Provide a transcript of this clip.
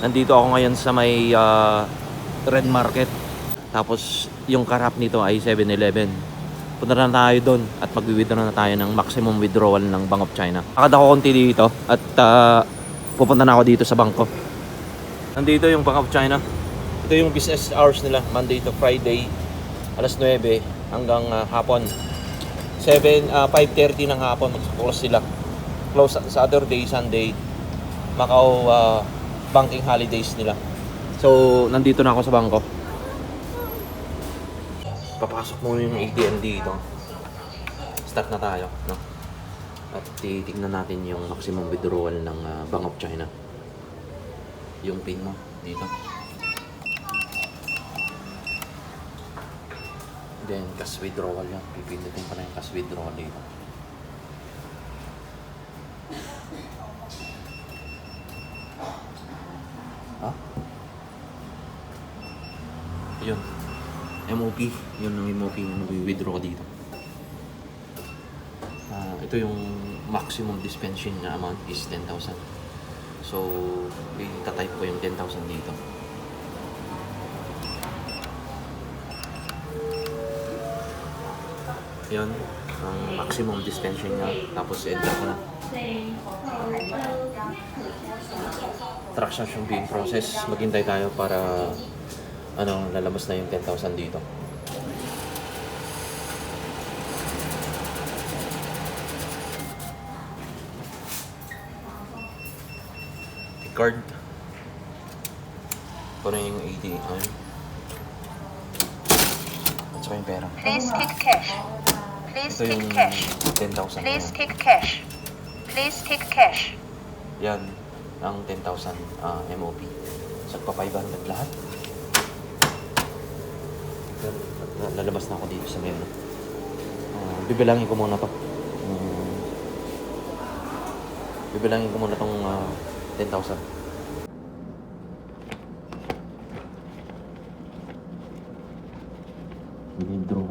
Nandito ako ngayon sa may Red Market. Tapos yung karap nito ay 7-Eleven. Punta na tayo doon at mag-withdraw na tayo ng maximum withdrawal ng Bank of China. Akad ako konti dito at pupunta na ako dito sa bangko. Nandito yung Bank of China. Ito yung business hours nila, Monday to Friday, alas 9 hanggang hapon. 5:30 ng hapon mag-close sila. Close Saturday, Sunday, Macau banking holidays nila. So, nandito na ako sa bangko. Papasok muna yung ATM dito. Start na tayo, no? At titignan natin yung maximum withdrawal ng Bank of China. Yung pin mo dito. Then, cash withdrawal yan. Pipindutin pa na yung cash withdrawal dito. Ha? Yun. MOP. Yun ang MOP na nag-withdraw dito. Ito yung maximum dispensing na amount is 10,000. So, itatype ko yung 10,000 dito. Yan, ang maximum dispensing niya. Tapos enter ko na. Transaction being process. Maghintay tayo para lalabas na yung 10,000 dito. Card. Ito na yung ATM. At saka yung pera. Please kick cash. Please Ito kick yung cash. 10,000 na Please yan. kick cash. Please kick cash. Yan, ang 10,000 MOP. So, pa 500 lahat. Yan, lalabas na ako dito sa menu. Bibilangin ko muna to. Bibilangin ko muna tong 10,000. Withdraw.